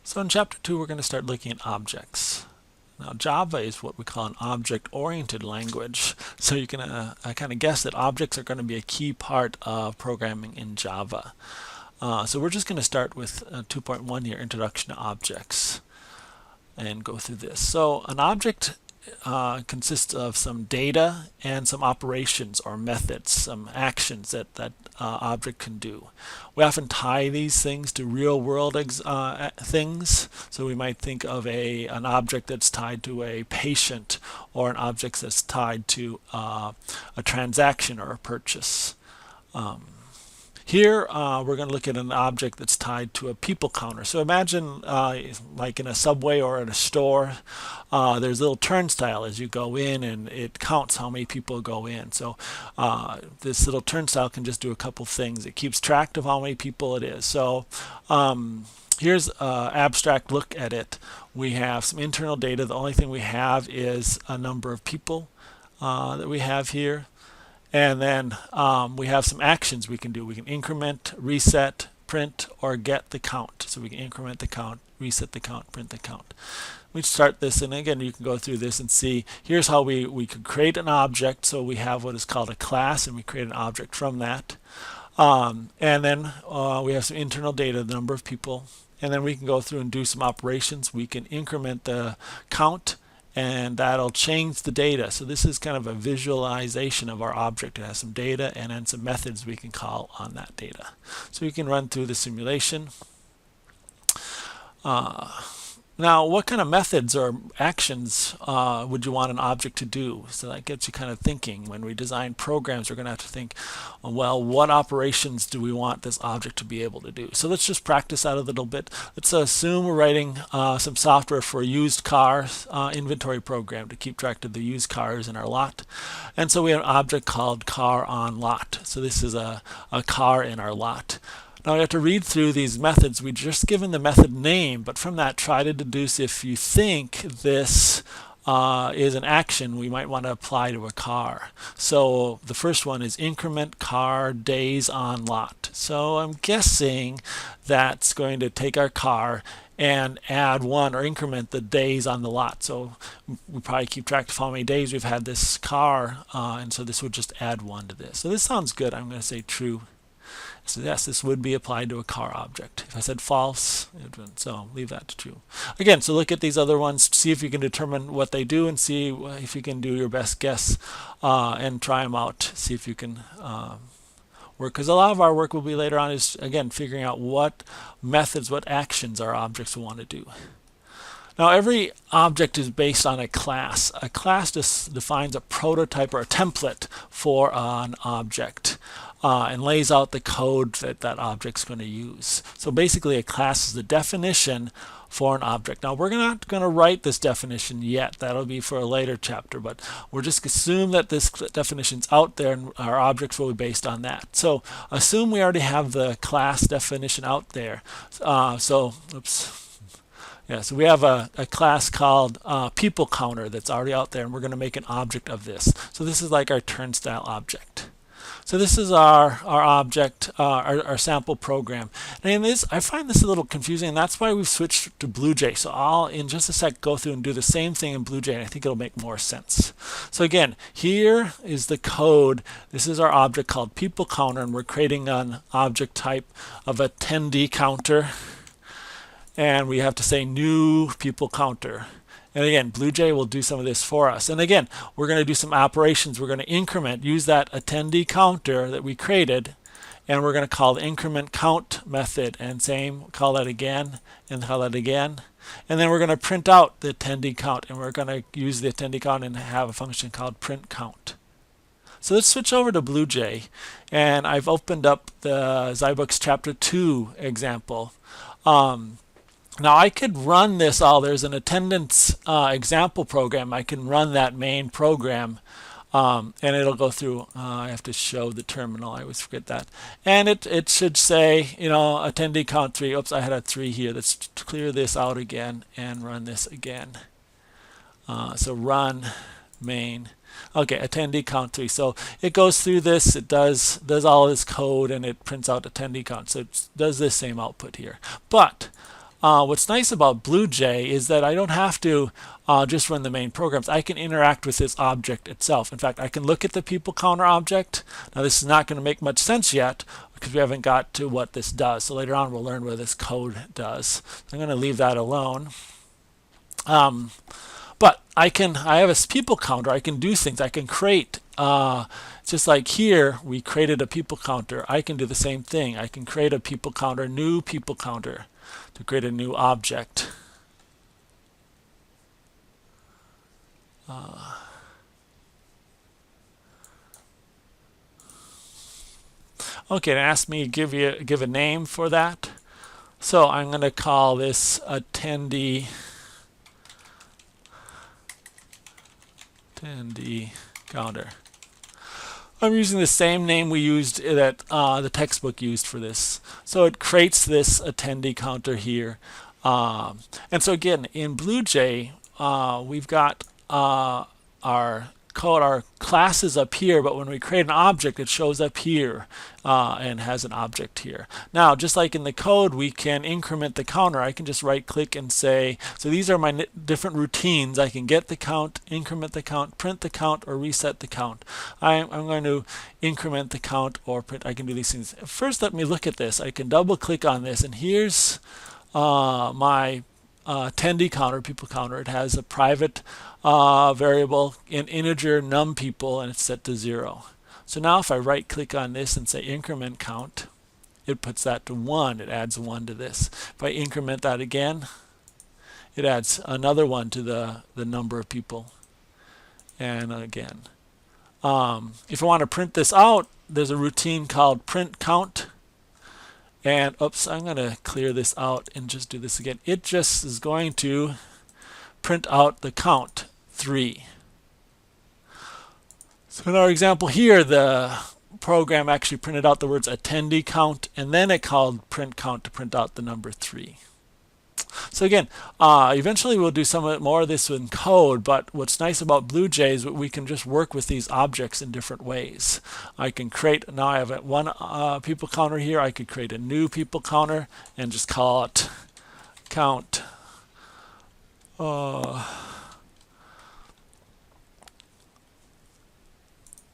So in Chapter 2, we're going to start looking at objects. Now Java is what we call an object-oriented language, so you can kind of guess that objects are going to be a key part of programming in Java. So we're just going to start with 2.1 here, Introduction to Objects, and go through this. So an object consists of some data and some operations or methods, some actions that that object can do. We often tie these things to real-world things. So we might think of an object that's tied to a patient, or an object that's tied to a transaction or a purchase. Here we're going to look at an object that's tied to a people counter. So imagine like in a subway or in a store, there's a little turnstile as you go in, and it counts how many people go in. So this little turnstile can just do a couple things. It keeps track of how many people it is. So here's an abstract look at it. We have some internal data. The only thing we have is a number of people that we have here. And then we have some actions we can do. We can increment, reset, print, or get the count. So we can increment the count, reset the count, print the count. We start this, and again, you can go through this and see, here's how we could create an object. So we have what is called a class, and we create an object from that. And then we have some internal data, the number of people. And then we can go through and do some operations. We can increment the count, and that'll change the data. So this is kind of a visualization of our object. It has some data and then some methods we can call on that data. So we can run through the simulation. Now, what kind of methods or actions would you want an object to do? So that gets you kind of thinking. When we design programs, we're going to have to think, well, what operations do we want this object to be able to do? So let's just practice that a little bit. Let's assume we're writing some software for a used car inventory program to keep track of the used cars in our lot. And so we have an object called car on lot. So this is a car in our lot. Now we have to read through these methods. We've just given the method name, but from that try to deduce if you think this is an action we might want to apply to a car. So the first one is increment car days on lot. So I'm guessing that's going to take our car and add one, or increment the days on the lot. So we probably keep track of how many days we've had this car, and so this would just add one to this. So this sounds good. I'm going to say true. So yes, this would be applied to a car object. If I said false, it wouldn't. So leave that to true. Again, so look at these other ones, see if you can determine what they do, and see if you can do your best guess and try them out. See if you can work. Because a lot of our work will be later on is, again, figuring out what methods, what actions our objects will want to do. Now every object is based on a class. A class just defines a prototype or a template for an object and lays out the code that that object's going to use. So basically a class is the definition for an object. Now we're not going to write this definition yet. That'll be for a later chapter, but we're just assume that this definition's out there and our objects will be based on that. So assume we already have the class definition out there. Yeah, so we have a class called people counter that's already out there, and we're going to make an object of this. So this is like our turnstile object. So this is our object, our sample program. And I find this a little confusing, and that's why we've switched to BlueJ. So I'll, in just a sec, go through and do the same thing in BlueJ, and I think it'll make more sense. So again, here is the code. This is our object called people counter, and we're creating an object type of a attendee counter. And we have to say new people counter. And again, BlueJ will do some of this for us. And again, we're going to do some operations. We're going to increment, use that attendee counter that we created, and we're going to call the increment count method. And same, call that again, and call that again. And then we're going to print out the attendee count, and we're going to use the attendee count and have a function called print count. So let's switch over to BlueJ, and I've opened up the zyBooks Chapter 2 example. Now I could run this there's an attendance example program. I can run that main program and it'll go through. I have to show the terminal. I always forget that. And it should say, attendee count 3. Oops, I had a 3 here. Let's clear this out again and run this again. So run main. Okay, attendee count 3. So it goes through this, it does all this code, and it prints out attendee count. So it does this same output here. But what's nice about BlueJ is that I don't have to just run the main programs. I can interact with this object itself. In fact, I can look at the people counter object. Now this is not going to make much sense yet because we haven't got to what this does. So later on we'll learn what this code does. I'm going to leave that alone. But I have a people counter. I can do things. I can create. Just like here, we created a people counter. I can do the same thing. I can create a people counter, new people counter, to create a new object. Okay, it asked me to give a name for that. So I'm going to call this attendee counter. I'm using the same name we used that the textbook used for this. So it creates this attendee counter here. And so again, in BlueJ, we've got our code, our classes up here, but when we create an object, it shows up here and has an object here. Now, just like in the code, we can increment the counter. I can just right-click and say, so these are my different routines. I can get the count, increment the count, print the count, or reset the count. I'm going to increment the count or print. I can do these things. First, let me look at this. I can double-click on this, and here's my attendee counter, people counter. It has a private variable, an integer num people, and it's set to 0. So now if I right click on this and say increment count, it puts that to 1. It adds 1 to this. If I increment that again, it adds another 1 to the number of people. And again. If I want to print this out, there's a routine called print count. And oops, I'm going to clear this out and just do this again. It just is going to print out the count, 3. So in our example here, the program actually printed out the words attendee count, and then it called print count to print out the number 3. So again, eventually we'll do some more of this in code, but what's nice about BlueJ is that we can just work with these objects in different ways. I can create, now I have one people counter here, I could create a new people counter and just call it count.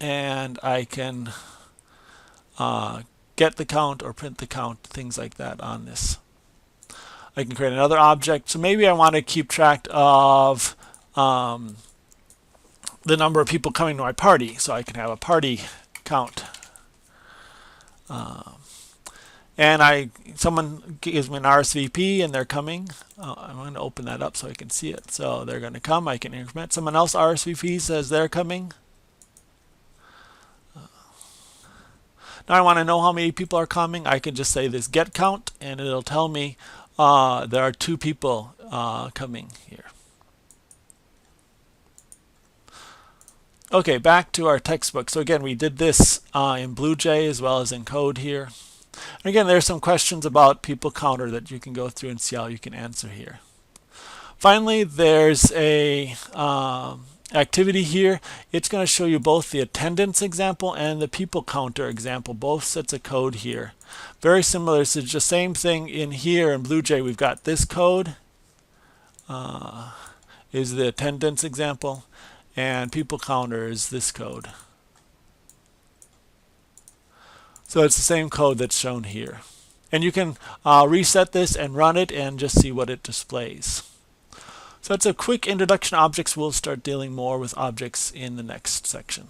And I can get the count or print the count, things like that on this. I can create another object. So maybe I want to keep track of the number of people coming to my party. So I can have a party count. And someone gives me an RSVP and they're coming. I'm going to open that up so I can see it. So they're going to come. I can increment. Someone else RSVP says they're coming. Now I want to know how many people are coming. I can just say this get count and it'll tell me there are 2 people coming here. Okay, back to our textbook. So again, we did this in BlueJ as well as in code here. And again, there's some questions about people counter that you can go through and see how you can answer here. Finally, there's a activity here. It's going to show you both the attendance example and the people counter example, both sets of code here. Very similar. It's the same thing in here in BlueJ. We've got this code is the attendance example, and people counter is this code. So it's the same code that's shown here. And you can reset this and run it and just see what it displays. So that's a quick introduction to objects. We'll start dealing more with objects in the next section.